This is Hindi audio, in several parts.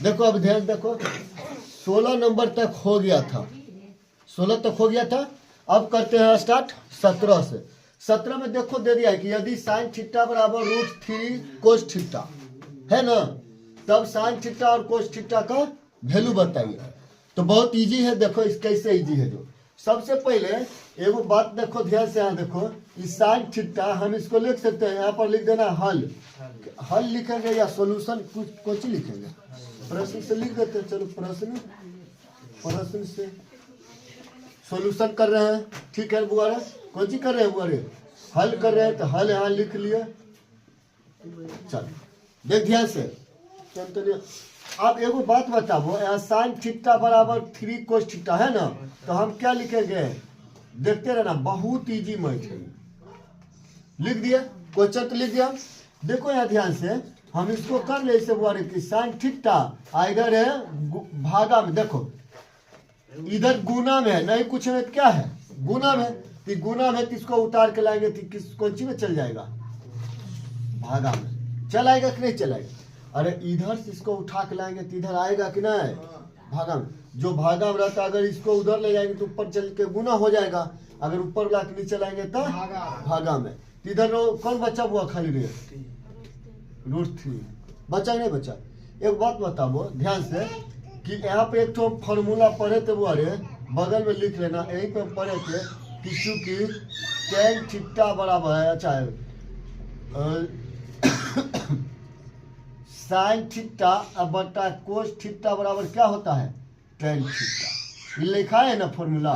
देखो अब ध्यान देखो, 16 नंबर तक हो गया था, 16 तक हो गया था। अब करते हैं स्टार्ट 17 से। 17 में देखो दे दिया है कि यदि साइन थीटा बराबर √3 कोस थीटा है ना, तब साइन थीटा और कोस थीटा का वैल्यू बताइए। तो बहुत इजी है, देखो इस कैसे इजी है। जो सबसे पहले एगो बात देखो ध्यान से, यहाँ देखो इस साइन थीटा हम इसको लिख सकते हैं, यहाँ पर लिख देना हल, हल लिखेंगे या सॉल्यूशन कुछ लिखेंगे, प्रश्न से लिख देते हैं। चलो प्रश्न से सॉल्यूशन कर रहे हैं, ठीक है बुआरे, कौन सी कर रहे हैं बुआरे, हल कर रहे हैं, तो हल यहाँ लिख लिए। चल देख ध्यान से। अब एगो बात बताओ, यहाँ साइन थीटा बराबर 3 कोस थीटा है ना, तो हम क्या लिखेंगे, देखते रहना, बहुत इजी मैथ है। लिख दिया क्वेश्चन, तो लिख दिया। देखो यहाँ ध्यान से, हम इसको कर ले इसे बुआरे कि साइन थीटा इधर है भागा में, देखो इधर गुना में है, नहीं कुछ में क्या है, गुना में। तो गुना में इसको उतार के लाएंगे तो किस कौन सी में चल जाएगा, भागा में चल आएगा कि नहीं चलाएगा। अरे इधर से इसको उठा के लाएंगे तो इधर आएगा कि नहीं, भागा में। जो भागा में रहता है, अगर इसको उधर ले जाएंगे तो ऊपर चल के गुना हो जाएगा, अगर ऊपर ला के नीचे लाएंगे तो भागा में। तो इधर कौन बचा हुआ खाली रहे, √3 बचा नहीं बचा। एक बात बताओ ध्यान से कि यहाँ पे एक तो फॉर्मूला पढ़े थे वो, अरे बगल में लिख लेना, यहीं पे पढ़े थे कि चूंकि tan थीटा बराबर है, अच्छा है साइन थीटा बटा कोस थीटा बराबर क्या होता है, tan थीटा। ये लिखा है ना फॉर्मूला,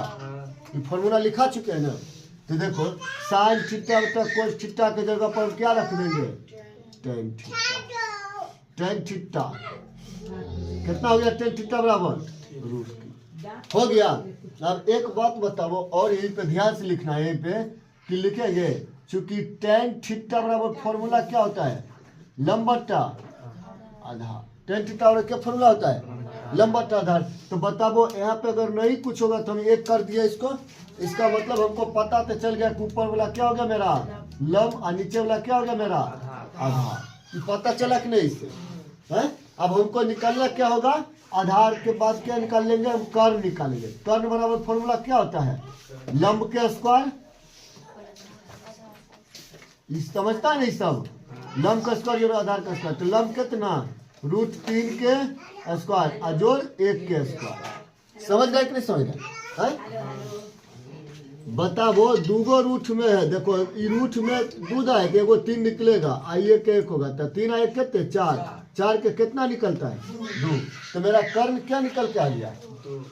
ये फॉर्मूला लिखा चुके हैं ना। तो देखो साइन थीटा बटा कोस थीटा के जगह पर क्या रख देंगे, tan थीटा। tan थीटा कितना हो गया, tan थीटा बराबर √3 हो गया। अब एक बात बताओ, और यहीं पे ध्यान से लिखना है, यहीं पे कि लिखेंगे चूंकि tan थीटा बराबर फॉर्मूला क्या होता है, लंब बटा आधार। tan थीटा बराबर क्या फॉर्मूला होता है, लंब बटा आधार। तो बताओ यहाँ पे अगर नहीं कुछ होगा तो हम एक कर दिया इसको, इसका मतलब हमको पता तो चल गया कि ऊपर वाला क्या हो गया मेरा लंब और नीचे वाला क्या हो गया मेरा आधार। ये पता चला कि नहीं इससे है। अब हमको निकालना क्या होगा, आधार के बाद क्या निकाल लेंगे, हम कर्ण निकालेंगे। कर्ण बराबर फॉर्मूला क्या होता है, लंब के स्क्वायर, समझता है नहीं सब, लंब का स्क्वायर और आधार का स्क्वायर। तो लंब कितना, √3 के स्क्वायर और जोड़ 1 के स्क्वायर। समझ गए कि नहीं समझ गए, बताओ दूगो रूट में है, देखो रूट में दूध है, एगो 3 निकलेगा, आइए के 1 होगा, तो 3 आए कितने 4, 4 के कितना निकलता है 2। तो मेरा कर्ण क्या निकल के आ गया,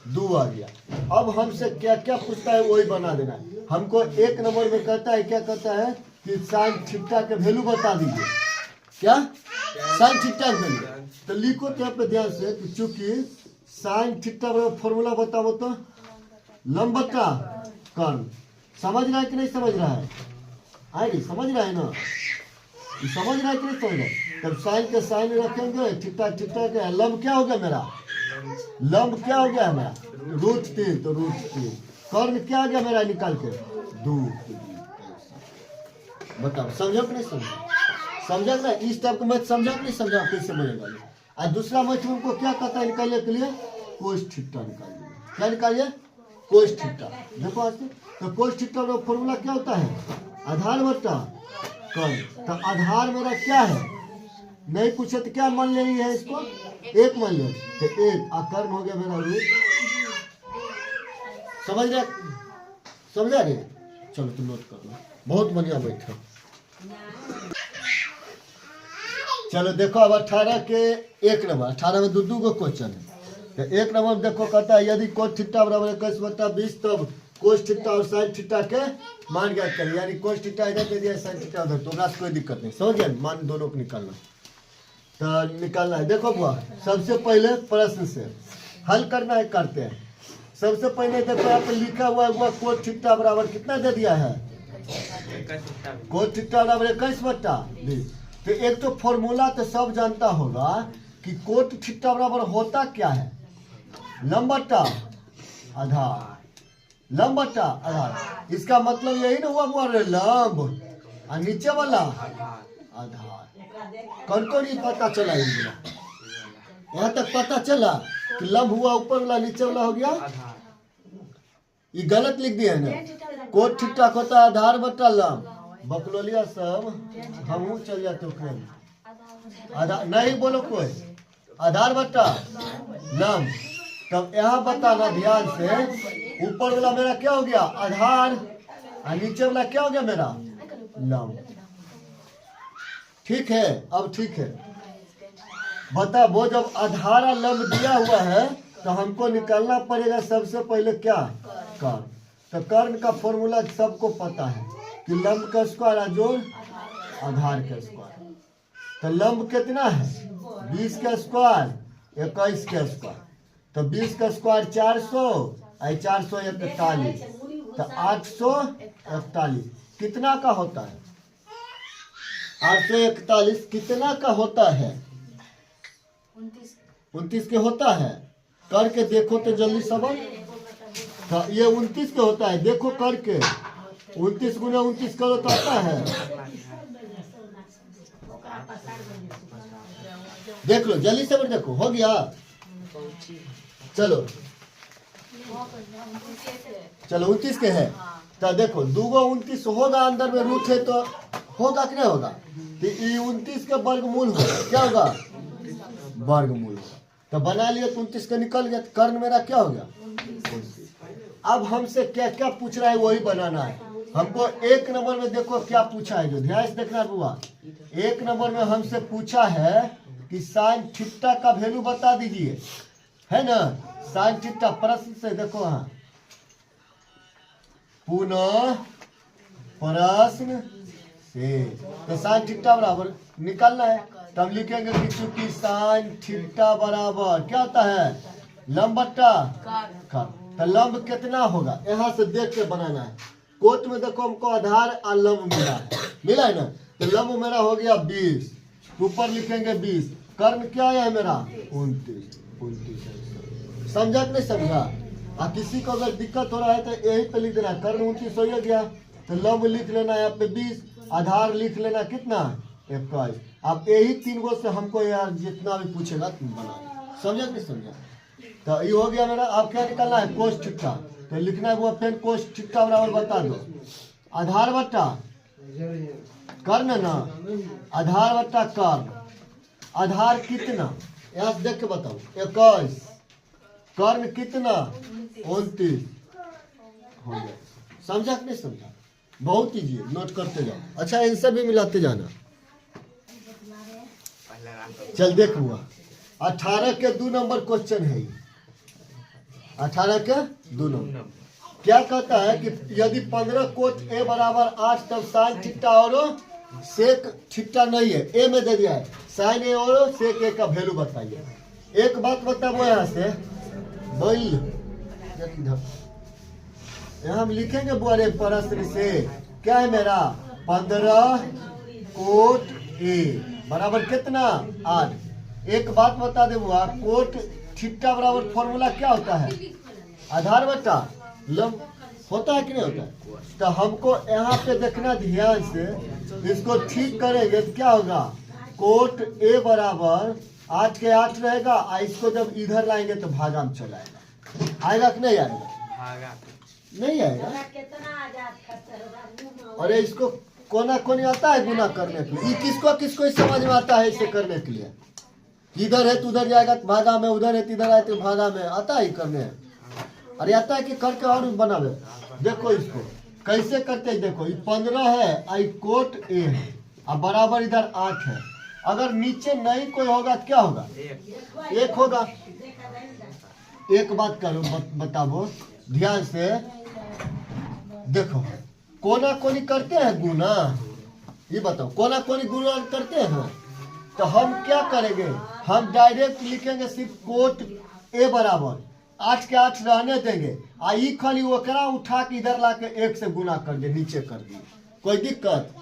2 आ गया। अब हमसे क्या क्या पूछता है वही बना देना है। हमको 1 नंबर में कहता है, क्या कहता है कि साइन थीटा के वैल्यू बता दीजिए, क्या साइन थीटा के वैल्यू। तो लिखो तो यहाँ पे ध्यान से कि चूंकि साइन थीटा फॉर्मूला बताओ तो लंब बटा कर्ण। समझ रहा है कि नहीं समझ रहा है, आई समझ रहा है ना, समझ रहा है कि नहीं समझ रहा है। तब साइन के साइन रखेंगे, थीटा थीटा के, लंब क्या हो गया मेरा, लंब क्या हो गया मेरा √3, तो √3। कर्ण क्या आ गया मेरा निकाल के 2। बताओ समझो कि नहीं समझो, समझा ना, इस टाइप का मैथ समझा कि नहीं समझा, कैसे बनेगा। और दूसरा मैथ उनको क्या कहता है निकालने के लिए, कोस थीटा निकालिए। क्या निकालिए, कोस थीटा। देखो आज तो कोस थीटा का फॉर्मूला क्या होता है, आधार बटा कर्ण। तो आधार मेरा क्या है, नहीं पूछे तो क्या मान लेनी है इसको, 1 मान ले, तो 1 और कर्ण हो गया मेरा √। समझ रहे, समझा रहे, चलो तुम नोट कर लो, बहुत बढ़िया बैठो। चलो देखो अब 18 के 1 नंबर, 18 में दो गो क्वेश्चन है। तो 1 नंबर देखो कहता है यदि कोस थीटा बराबर 21/20 तब कोस थीटा और साइन थीटा के मान ज्ञात करें। यानी कोस थीटा इधर दे दिया, साइन थीटा उधर, तो से कोई दिक्कत नहीं, समझ गए, मान दोनों को निकालना। तो निकालना है, देखो बुआ सबसे पहले प्रश्न से हल करना है, करते हैं। सबसे पहले देखो यहाँ पे लिखा हुआ कोस थीटा बराबर कितना दे दिया है, कोस थीटा बराबर 21/20। तो एक तो फॉर्मूला तो सब जानता होगा कि कोस थीटा बराबर होता क्या है, लंब बटा आधार, लंब बटा आधार। इसका मतलब यही ना हुआ लंब और नीचे वाला आधार। कौन कौन ये पता चला, यहाँ तक पता चला कि लंब हुआ ऊपर वाला नीचे वाला हो गया। ये गलत लिख दिया है ना। कोट ठीक ठाक होता है आधार बटा लंब। बकलोलिया सब हम चल जाते आधार नहीं बोलो कोई, आधार बटा लंब। तब यहाँ बताना ध्यान से, ऊपर वाला मेरा क्या हो गया आधार और नीचे वाला क्या हो गया मेरा लंब। ठीक है, अब ठीक है बता। वो जब आधार और लंब दिया हुआ है तो हमको निकालना पड़ेगा सबसे पहले क्या कर्ण। तो कर्ण का फॉर्मूला सबको पता है कि लंब का स्क्वायर जोड़ आधार का स्क्वायर। तो लंब कितना है 20 का स्क्वायर 21 का स्क्वायर। तो 20 का स्क्वायर 400 और 441, तो 841 कितना का होता है 841 कितना का होता है 29 के होता है। करके देखो तो जल्दी सबर। तो ये 29 के होता है, देखो करके 29 गुना 29 करो तो आता है। देख लो जल्दी सबर, देखो हो गया। चलो चलो 29 के है। तो देखो दूगो 29 होगा, अंदर में रूट है तो होगा कि नहीं होगा। तो ये 29 का वर्गमूल होगा, क्या होगा वर्गमूल होगा। तो बना लिया 29 का निकल गया। तो कर्ण मेरा क्या हो गया 29। अब हमसे क्या क्या पूछ रहा है वही बनाना है हमको। एक नंबर में देखो क्या पूछा है, जो ध्यान से देखना बुआ। एक नंबर में हमसे पूछा है कि साइन थीटा का वैल्यू बता दीजिए, है ना। साइन थीटा प्रश्न से देखो, हाँ पुनः प्रश्न से। तो साइन थीटा बराबर निकालना है। तब लिखेंगे कि चूंकि साइन थीटा बराबर क्या होता है लंब बट्टा कर्ण। तो लंब कितना होगा यहाँ से देख के बनाना है। कोट में देखो हमको आधार और लंब मिला है ना। तो लंब मेरा हो गया 20, ऊपर लिखेंगे 20। कर्ण क्या है मेरा 29। समझा कि नहीं समझा। और किसी को अगर दिक्कत हो रहा है तो यही पे लिख देना, कर्ण 29 हो गया। तो लंब लिख लेना यहाँ पे 20, आधार लिख लेना कितना 21। अब यही 3 गो से हमको यार जितना भी पूछेगा तुम बना। समझा कि नहीं समझा। तो ये हो गया मेरा। अब क्या निकालना है कोस थीटा। तो लिखना है वो फिर कोस थीटा बराबर बता दो आधार बट्टा कर्ण ना, आधार बट्टा कर्ण। आधार कितना यहाँ से देख के बताओ 21, कर्ण कितना 29 हो गया। समझा कि नहीं समझा। बहुत ईजी, नोट करते जाओ। अच्छा आंसर भी मिलाते जाना। चल देख हुआ 18 के 2 नंबर क्वेश्चन है। 18 के 2 नंबर क्या कहता है कि यदि 15 कोट ए बराबर 8 तब साइन थीटा और सेक थीटा नहीं है। ए में दे दिया है साइन ए और सेक ए का वैल्यू बताइए। एक बात बताओ यहाँ से बोल, यहाँ हम लिखेंगे बुआरे प्रश्न से क्या है मेरा 15 कोट ए बराबर कितना 8। एक बात बता दे बुआ, कोट थीटा बराबर फॉर्मूला क्या होता है आधार बटा लंब होता है कि नहीं होता है। तो हमको यहाँ पे देखना ध्यान से, इसको ठीक करेंगे तो क्या होगा कोट ए बराबर 8 के 8 रहेगा। और इसको जब इधर लाएंगे तो भागा में चला आएगा कि नहीं आएगा नहीं आएगा। अरे इसको कोना कोनी आता है गुना करने के लिए। किसको किसको समझ में आता है इसे करने के लिए। इधर है तो उधर जाएगा तो भागा में, उधर है तो इधर आए तो भागा में आता है करने। अरे आता है कि करके और बनावे। देखो इसको कैसे करते हैं, देखो 15 है आई कोट ए है और बराबर इधर 8 है। अगर नीचे नहीं कोई होगा तो क्या होगा 1 होगा। एक बात करो बताओ ध्यान से देखो, कोना कोनी करते हैं गुना, ये बताओ कोना कोनी गुना करते हैं। तो हम क्या करेंगे, हम डायरेक्ट लिखेंगे सिर्फ कोट ए बराबर 8 के 8 रहने देंगे। आई खाली ओकरा उठा के इधर ला के 1 से गुना कर दे, नीचे कर दिए, कोई दिक्कत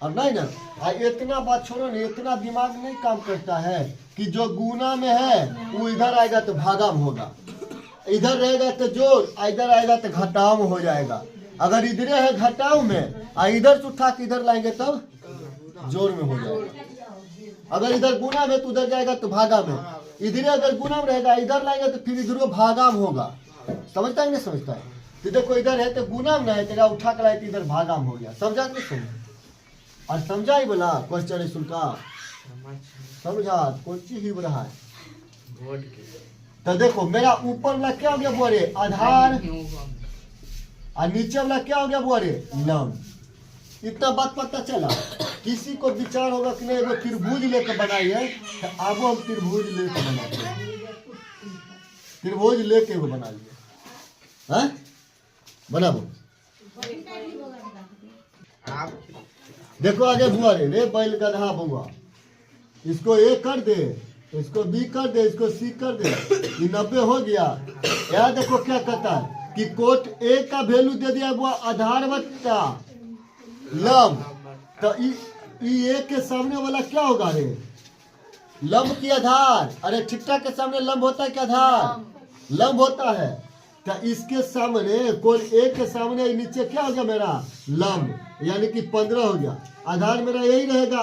अब नहीं ना। इतना बात छोड़ो ना, इतना दिमाग नहीं काम करता है कि जो गुना में है वो इधर आएगा तो भागा में होगा, इधर रहेगा तो जोड़, इधर आएगा तो घटाव में हो जाएगा। अगर इधर है घटाव में और इधर से उठा के इधर लाएंगे तब जोड़ में हो जाएगा। अगर इधर गुना में तो उधर जाएगा तो भागा में। इधर अगर गुना में रहेगा, इधर लाएंगे तो फिर इधर भागाम होगा। समझता है नहीं समझता है? तो देखो इधर है तो गुना में है, तेरा उठा कर लाए तो इधर भागाम हो गया। समझा नहीं समझा? और समझा ही बोला क्वेश्चन है सुनका समझा कौन चीज ही बोला है। तो देखो मेरा ऊपर वाला क्या हो गया बोरे आधार, और नीचे वाला क्या हो गया बोरे लंब। इतना बात पता चला। किसी को विचार होगा कि नहीं वो त्रिभुज लेकर बनाइए, तो अब हम त्रिभुज लेकर बनाते हैं। त्रिभुज लेके वो बना लिए हैं, बनाबो। देखो आगे बुआ रे बैल गधा बुआ, इसको ए कर दे, इसको बी कर दे, इसको सी कर दे, ये 90 हो गया। यार देखो क्या कहता है कि कोट ए का वैल्यू दे दिया वो आधार बट्टा लंब। तो ए के सामने वाला क्या होगा रे लंब की आधार। अरे ठिट्टा के सामने लंब होता है क्या आधार, लंब होता है। तो इसके सामने कोण ए के सामने नीचे क्या हो गया मेरा लंब, यानी कि 15 हो गया। आधार मेरा यही रहेगा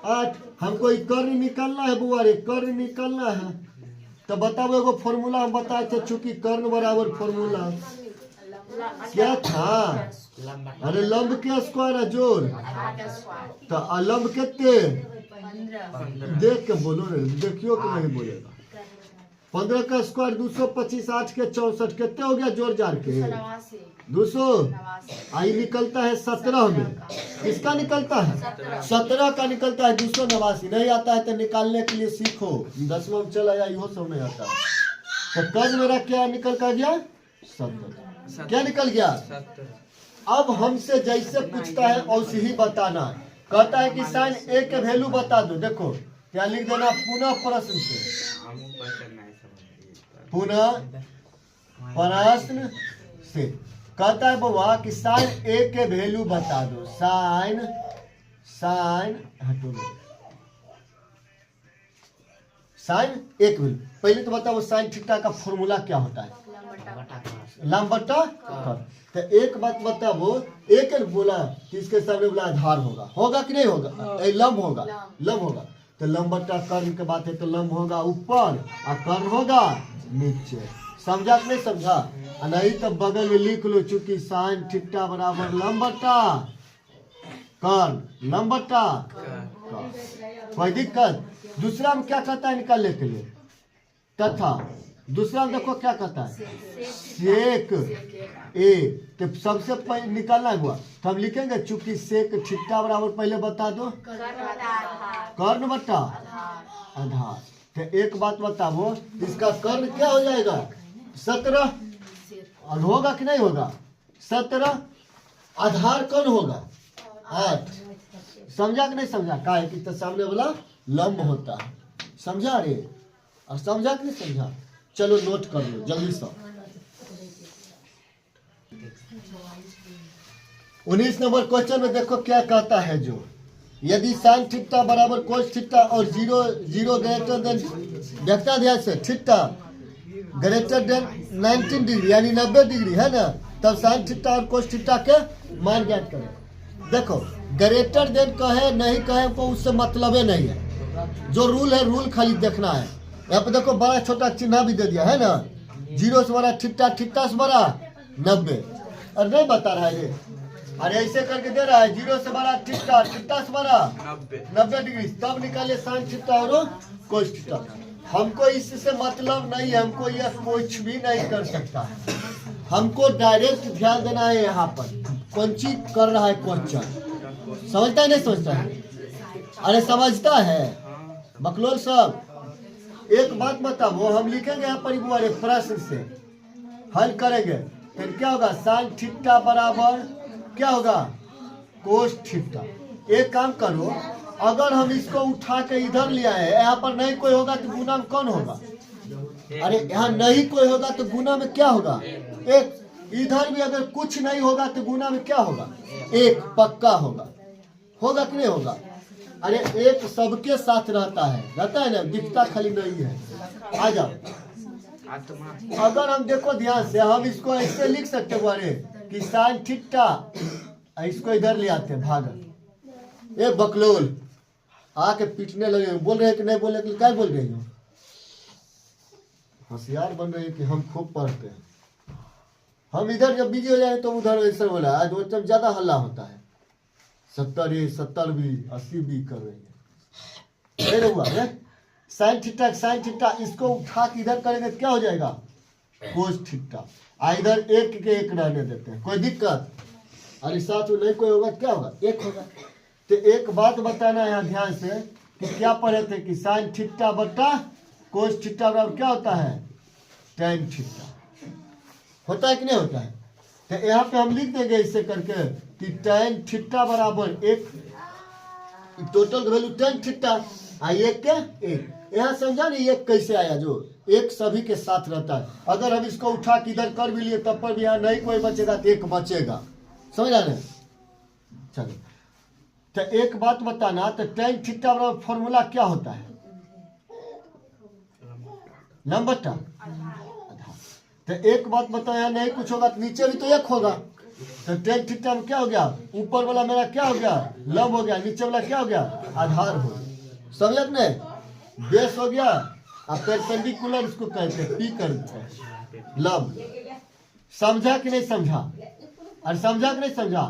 8। हमको कर्ण निकालना है बुआ रे, कर्ण निकालना है। तो बताओ एगो फॉर्मूला हम बताए थे, चूंकि कर्ण बराबर फॉर्मूला क्या था। अरे लंब के स्क्वायर है जोड़, तो लंब कितने देख के बोलो रे, देखियो कि नहीं बोलेगा। 15 का स्क्वायर 225, 8 के 64 कितने हो गया जोड़ जार के 200। आई निकलता है 17 में, किसका निकलता है 17 का निकलता है 289। नहीं आता है तो निकालने के लिए सीखो, 10वां में चला या यो सब नहीं आता। तो कद मेरा क्या निकल कर गया 70। क्या निकल गया। अब हमसे जैसे पूछता है वैसे ही बताना है। कहता है कि साइन ए के वैल्यू बता दो। देखो क्या लिख देना पुनः प्रश्न से, पुनः प्रश्न से कहता है बाबा कि साइन ए के वैल्यू बता दो। साइन हटो साइन एक वैल्यू। पहले तो बताओ साइन थीटा का फॉर्मूला क्या होता है, लंब बट्टा कर्ण। तो एक बात बताओ, एक बोला कि इसके सामने बोला आधार होगा कि नहीं होगा, लंब होगा, लंब होगा। तो लंब बट्टा कर्ण के बात है, तो लंब होगा ऊपर और कर्ण होगा नीचे। समझा कि नहीं समझा। नहीं तो बगल में लिख लो, चूंकि साइन थीटा बराबर लंब बट्टा कर्ण, लंब बट्टा कर्ण। कोई दिक्कत। दूसरा में क्या कहता है निकालने के लिए, तथा दूसरा में देखो क्या कहता है सेक ए। तो सबसे पहले निकालना हुआ तो हम लिखेंगे, चूंकि सेक थीटा बराबर पहले बता दो कर्ण बट्टा आधार। तो एक बात बताओ, इसका कर्ण क्या हो जाएगा 17 और होगा कि नहीं होगा 17। आधार कौन होगा 8। समझा कि नहीं समझा। का है कि तो सामने वाला लंब होता है। समझा रे, और समझा कि नहीं समझा। चलो नोट कर लो जल्दी से। 19 नंबर क्वेश्चन में देखो क्या कहता है, जो यदि साइन थीटा बराबर कोस थीटा और 0 ग्रेटर देन, देखता ध्यान से, थीटा ग्रेटर देन 19 डिग्री यानी 90 डिग्री है ना, तब साइन थीटा और कोस थीटा के मान ज्ञात करें। देखो ग्रेटर देन कहे नहीं कहे को उससे मतलब ही नहीं है। जो रूल है रूल खाली देखना है। यहाँ पे देखो बड़ा छोटा चिन्ह भी दे दिया है ना, 0 से बड़ा थीटा, थीटा से बड़ा 90। और नहीं बता रहा है ये, अरे ऐसे करके दे रहा है 0 से बड़ा थीटा, थीटा से बड़ा 90 डिग्री। तब निकाले साइन थीटा और कोस थीटा। हमको इससे मतलब नहीं है, हमको यह कुछ भी नहीं कर सकता है। हमको डायरेक्ट ध्यान देना है यहाँ पर कौन चीज कर रहा है क्वेश्चन। समझता है नहीं समझता है। अरे समझता है बकलोल सब। एक बात बताओ, हम लिखेंगे यहाँ पर प्रश्न से हल करेंगे, फिर क्या होगा साइन थीटा बराबर क्या होगा कोस थीटा। एक काम करो, अगर हम इसको उठा के इधर ले आए, यहाँ पर नहीं कोई होगा तो गुना में कौन होगा। अरे यहाँ नहीं कोई होगा तो गुना में क्या होगा एक। इधर भी अगर कुछ नहीं होगा तो गुना में क्या होगा एक, पक्का होगा कि नहीं होगा। अरे एक सबके साथ रहता है ना, दिखता खाली नहीं है। आ जाओ, अगर हम देखो ध्यान से, हम इसको ऐसे लिख सकते हैं कि साइन थीटा, इसको इधर ले आते हैं भाग। ये बकलोल आके पीटने लगे, बोल रहे हैं कि नहीं बोल रहे, क्या बोल रही हो होशियार बन रही है कि हम खूब पढ़ते हैं। हम इधर जब बिजी हो जाए तो उधर ऐसा बोला आज वो जब ज्यादा हल्ला होता है 70 भी 80 भी कर रही है। फिर हुआ है साइन थीटा इसको उठा के इधर करेंगे क्या हो जाएगा कोस थीटा। इधर एक के एक रहने देते हैं, कोई दिक्कत और इस साथ नहीं कोई होगा क्या होगा एक होगा। तो एक बात बताना यहाँ ध्यान से कि क्या पढ़े थे कि साइन थीटा बटा कोस थीटा बराबर क्या होता है टेन थीटा होता है कि नहीं होता है। तो यहाँ पे हम लिख देंगे इससे करके कि टेन थीटा बराबर एक टोटल वैल्यू टेन थीटा एक क्या एक। यहाँ समझा नहीं एक कैसे आया जो एक सभी के साथ रहता है। अगर हम इसको उठा के इधर कर भी लिए तब पर भी यहाँ नहीं कोई बचेगा तो एक बचेगा, समझा नहीं। चलो तो एक बात बताना तो टेन थीटा बराबर फॉर्मूला क्या होता है लंब बटा आधार। तो एक बात बताओ यहाँ नहीं कुछ होगा तो नीचे भी तो एक होगा। तो टेन थीटा में क्या हो गया ऊपर वाला मेरा क्या हो गया लंब हो गया, नीचे वाला क्या हो गया आधार हो गया। समझ नहीं बेस हो गया और परपेंडिकुलर इसको कहते हैं पी करते हैं लंब। समझा कि नहीं समझा और समझा कि नहीं समझा।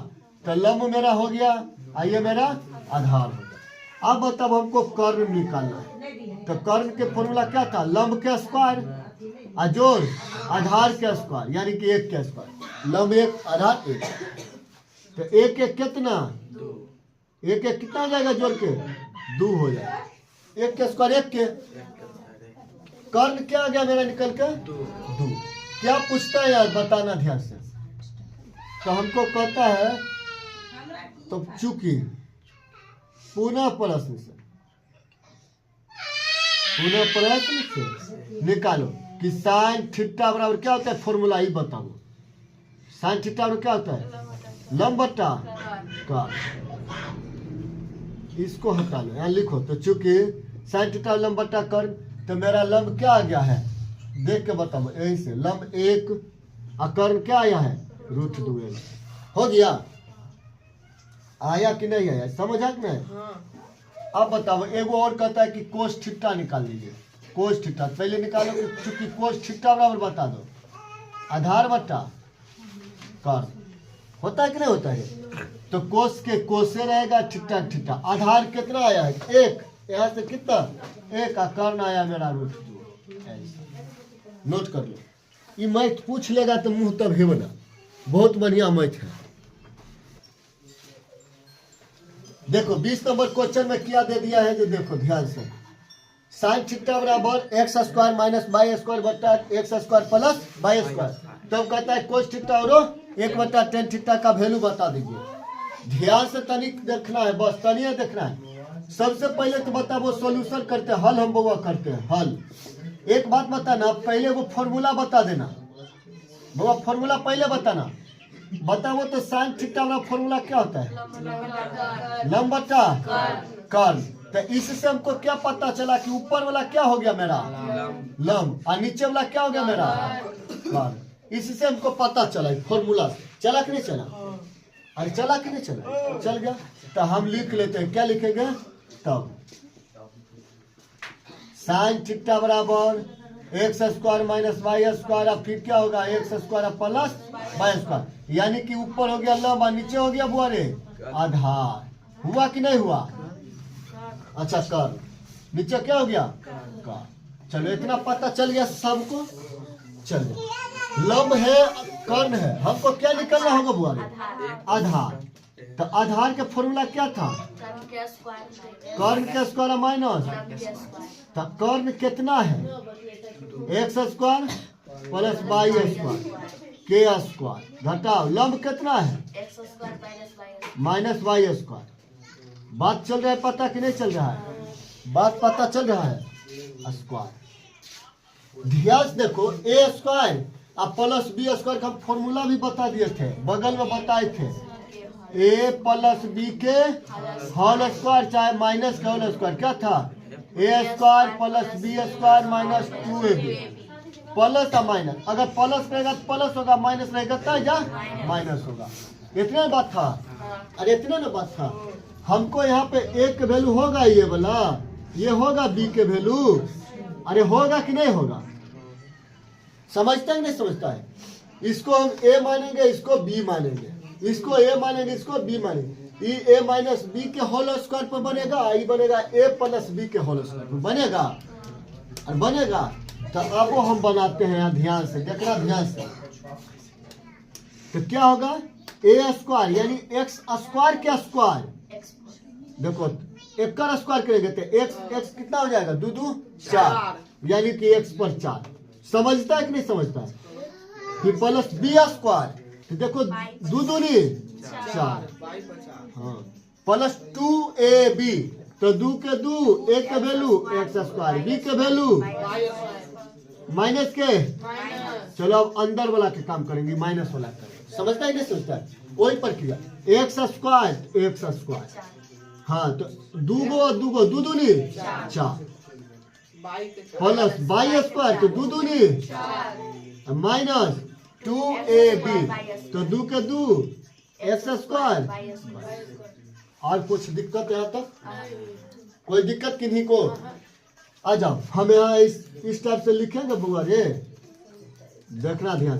तो लंब मेरा हो गया और ये मेरा आधार हो गया। अब बताओ हमको कर्ण निकालना है। तो कर्ण के फॉर्मूला क्या था लंब के स्क्वायर जोड़ आधार के स्क्वायर यानी कि एक के स्क्वायर। लंब एक आधार एक। तो एक एक कितना एक एक कितना हो जाएगा जोड़ के 2 हो जाएगा। एक के स्क्वायर एक के कर्ण क्या आ गया मेरा निकल के 2। क्या पूछता है यार बताना ध्यान से। तो हमको कहता है तो चूंकि पुनः प्रश्न से निकालो कि साइन थीटा बराबर क्या होता है फॉर्मूला ही बताओ। साइन थीटा बराबर क्या होता है लंब बटा का इसको हटा लो यहाँ लिखो। तो चूंकि साइन थीटा लंब बटा कर्ण तो मेरा लंब क्या आ गया है देख के बताओ यही से लंब एक और कर्ण क्या आया है √2 हो गया। आया कि नहीं आया समझा कि नहीं। अब बताओ एगो और कहता है कि कोस थीटा निकाल लीजिए। कोस थीटा पहले निकालो चूंकि कोस थीटा बराबर बता दो आधार बटा कर्ण होता है कि नहीं होता है। तो कोस के कोसे रहेगा थीटा थीटा। आधार कितना आया है एक यहाँ से कितना एक कर्ण आया मेरा √2। नोट कर लो ये मैथ पूछ लेगा तो मुंह तब है बना बहुत बढ़िया मैथ है। देखो 20 नंबर क्वेश्चन में क्या दे दिया है जो देखो ध्यान से साइन थीटा बराबर x square minus Y square बटा x square plus Y square. तब कहता है कोस थीटा और 1/tan थीटा का वैल्यू बता दीजिए। ध्यान से तनिक देखना है बस तनिक देखना है। सबसे पहले तो बता वो सॉल्यूशन करते हैं हल हम वो करते हैं हल। एक बात बताना पहले वो फॉर्मूला बता देना वो फॉर्मूला पहले बताना बताओ। तो साइन थीटा वाला फॉर्मूला क्या होता है लंब बटा कर्ण। तो इससे हमको क्या पता चला कि ऊपर वाला क्या हो गया मेरा लंब और नीचे वाला क्या हो गया मेरा कर्ण। इससे हमको पता चला फॉर्मूला चला कि नहीं चला अरे चला कि नहीं चला चल गया। तो हम लिख लेते हैं क्या लिखेंगे तब साइन थीटा बराबर x square minus Y square और फिर क्या होगा x square plus Y square यानी कि ऊपर हो गया लंब और नीचे हो गया बुआरे आधार। हुआ कि नहीं हुआ अच्छा कर्ण नीचे क्या हो गया कर्ण। चलो इतना पता चल गया सबको। चलो लंब है कर्ण है हमको क्या निकलना होगा बुआरे आधार। तो आधार का फॉर्मूला क्या था कर्ण के स्क्वायर माइनस। तो कर्ण कितना है x square plus Y square के स्क्वायर घटाओ लंब कितना है माइनस वाई स्क्वायर। बात चल रहा है पता कि नहीं चल रहा है बात पता चल रहा है स्क्वायर। ध्यान से देखो a स्क्वायर और प्लस बी स्क्वायर का फॉर्मूला भी बता दिए थे बगल में बताए थे a प्लस बी के होल स्क्वायर चाहे माइनस का होल स्क्वायर क्या था a square plus B square minus 2ab plus और माइनस। अगर प्लस रहेगा तो प्लस होगा माइनस रहेगा तो माइनस होगा। इतना बात था अरे इतना ना बात था। हमको यहाँ पे a के वैल्यू होगा ये वाला ये होगा b के वैल्यू अरे होगा कि नहीं होगा समझता है नहीं समझता है? इसको हम ए मानेंगे, इसको बी मानेंगे, इसको ए मानेंगे, इसको बी मानेंगे। ये ए माइनस बी के होल स्क्वायर पर बनेगा, ये बनेगा ए प्लस बी के होल स्क्वायर पर बनेगा और बनेगा। तो अब हम बनाते हैं, यहाँ ध्यान से देखना, ध्यान से। तो क्या होगा, ए स्क्वायर यानी एक्स स्क्वायर के स्क्वायर, देखो एक का स्क्वायर करेंगे तो एक्स कितना हो जाएगा, 2 2 4, यानी कि एक्स पर 4। समझता है कि नहीं समझता है? फिर प्लस बी स्क्वायर, तो देखो 2 दूनी 4, हाँ, प्लस 2ab, तो 2 के 2, ए के वैल्यू एक्स स्क्वायर, बी के वैल्यू माइनस के, चलो अब अंदर वाला के काम करेंगे, माइनस वाला करेंगे। समझता है नहीं समझता है? वही प्रक्रिया, एक्स स्क्वायर, हाँ, तो 2 दूनी 4 प्लस बाई स्क्वायर, तो 2 दूनी माइनस 2ab, तो 2 के 2 एक्स स्क्वायर। और कुछ दिक्कत यहाँ तक? कोई दिक्कत किन्हीं को? आ जाओ, हम यहाँ इस टाइप से लिखेंगे बुआ रे, देखना ध्यान।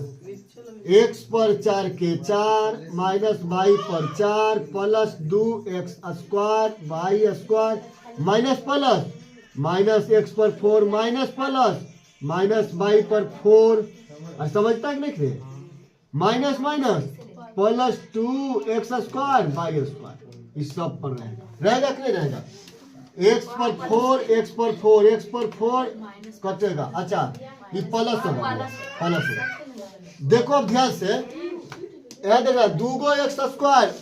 एक्स पर 4 के 4 माइनस वाई पर 4 plus 2 X square Y square minus plus minus X पर 4 माइनस प्लस माइनस वाई पर 4। समझता है कि नहीं? Minus minus plus 2 X square Y square, इस सब पर रहेगा कि नहीं रहेगा? एक्स पर 4 एक्स पर 4 एक्स पर 4 कटेगा। अच्छा, ये प्लस होगा, प्लस होगा। देखो अब ध्यान से, यह देखना 2 एक्स स्क्वायर,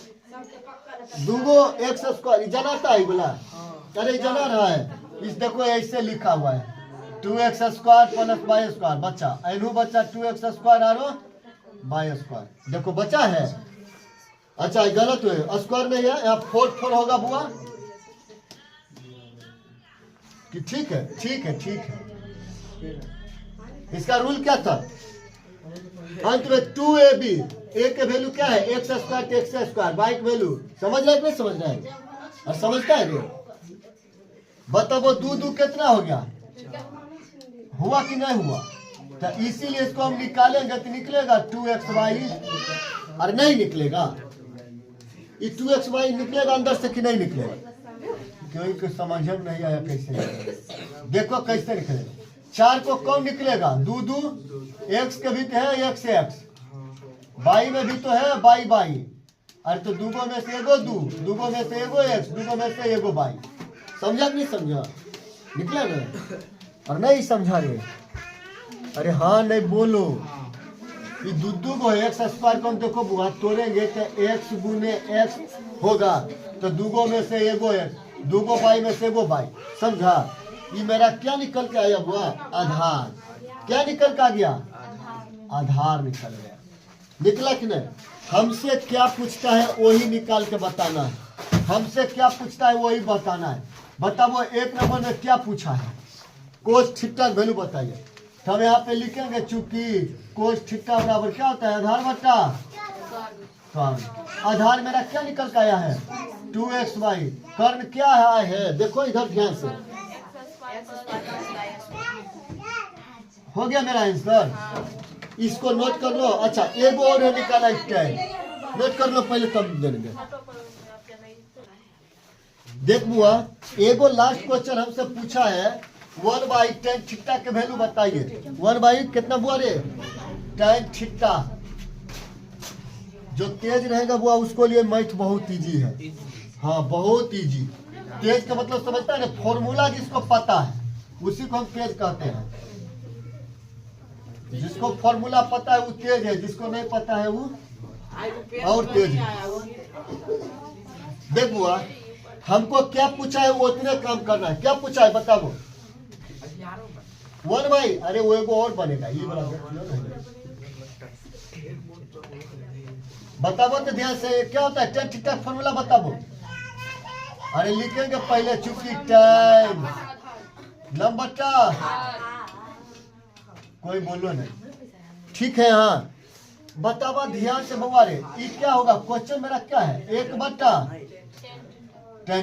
2 एक्स स्क्वायर जाना था ही बोला, अरे जाना रहा है। इस देखो ऐसे लिखा हुआ है 2 X square plus Y square, बच्चा एनू बच्चा 2 एक्स स्क्वायर आरो वाई स्क्वायर, देखो बचा है। अच्छा गलत हुए, स्क्वायर नहीं है, यहाँ 4 होगा बुआ कि ठीक है, ठीक है, ठीक है। इसका रूल क्या था? अंत में 2ab, ए के वैल्यू क्या है, X square X square, Y के वैल्यू समझ रहे नहीं समझ रहे हैं? और समझता है रे? बताओ 2 2 कितना हो गया, हुआ कि नहीं हुआ? तो इसीलिए इसको हम निकालेंगे तो निकलेगा 2xy, और नहीं निकलेगा ये 2xy निकलेगा अंदर से कि नहीं निकलेगा? क्योंकि कुछ समझ में नहीं आया कैसे निकलेगा। देखो कैसे निकलेगा, 4 को कौन निकलेगा, 2 2 एक्स के भी तो है एक्स एक्स, बाई में भी तो है बाई बाई, अरे तो 2 में से एगो 2 में से एगो एक्स, 2 में से एगो बाई। समझा कि नहीं समझा? निकला ना? और नहीं समझा रे? अरे हाँ नहीं बोलो, ये 2 को एक्स स्क्वायर को हम देखो बुआ तोड़ेंगे तो एक्स गुने एक्स होगा, तो 2 में से एगो एक्स, 2 बाई में से एगो बाई। समझा? ये मेरा क्या निकल के आया बुआ, आधार। क्या निकल के आ गया, आधार निकल गया। निकला कि नहीं? हमसे क्या पूछता है वही निकाल के बताना है, हमसे क्या पूछता है वही बताना है। बताओ 1 नंबर में क्या पूछा है, कोस थीटा वैल्यू बताइए। तो हम यहाँ पे लिखेंगे, चूंकि कोस थीटा बराबर क्या होता है, आधार बटा कर्ण। आधार मेरा क्या निकल के आया है, 2xy। कर्ण क्या है, देखो इधर ध्यान से, हो गया मेरा आंसर। इसको नोट कर लो। अच्छा एगो और निकाला, नोट कर लो पहले तब देंगे। देख बुआ, एगो लास्ट क्वेश्चन हमसे पूछा है 1/tan थीटा के वैल्यू बताइए। 1 कितना बुआ रे, tan थीटा। जो तेज रहेगा बुआ उसको लिए मैथ बहुत इजी है, हाँ बहुत इजी। तेज का मतलब समझता है ना, फॉर्मूला जिसको पता है उसी को हम तेज कहते हैं। जिसको फॉर्मूला पता है वो तेज है, जिसको नहीं पता है वो और तेज है। देख बुआ, हमको क्या पूछा है वो उतने काम करना है। क्या पूछा है बताओ, 1 अरे वो एगो और बनेगा, ये बड़ा बताओ तो ध्यान से। क्या होता है tan थीटा फॉर्मूला बताओ। अरे लिखेंगे पहले, चूंकि tan लंबटा, कोई बोलो नहीं, ठीक है। हाँ बतावा ध्यान से बउआ रे, ये क्या होगा, क्वेश्चन मेरा क्या है, 1/tan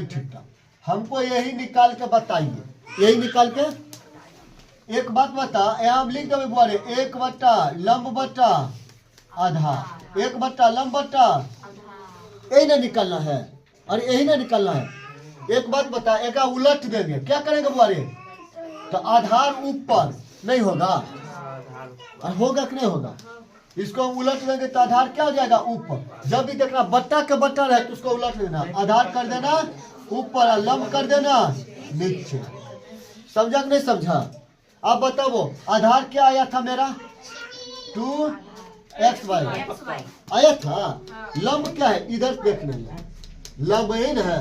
थीटा। हमको यही निकाल के बताइए, यही निकाल के एक बात बता, यहाँ हम लिख देवे बुआरे 1 बट्टा लंब बट्टा आधार, 1 बट्टा लंब बट्टा, यही ना निकलना है और यही ना निकलना है। एक बात बता, एक उलट देंगे, क्या करेंगे बुआरे? तो आधार ऊपर नहीं होगा, और होगा कि नहीं होगा? इसको उलट देंगे तो आधार क्या हो जाएगा? ऊपर। जब भी देखना बट्टा के बट्टा रहे तो उसको उलट देना, आधार कर देना ऊपर और लंब कर देना नीचे। समझा कि नहीं समझा? अब बताओ आधार क्या आया था मेरा? 2xy आया था। लंब क्या है? इधर देखने में लंब ही ना है,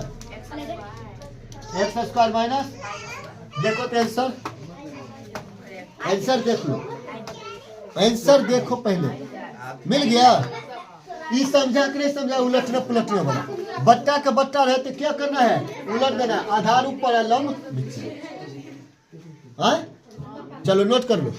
एक्स स्क्वायर माइनस, देखो तो आंसर, आंसर देख लो, आंसर देखो पहले, मिल गया? ये समझा कि नहीं समझा? उलटने पुलटने वाला, बट्टा का बट्टा रहे तो क्या करना है? उलट देना, आधार ऊपर है लंब नीचे। हाँ, चलो नोट कर लो।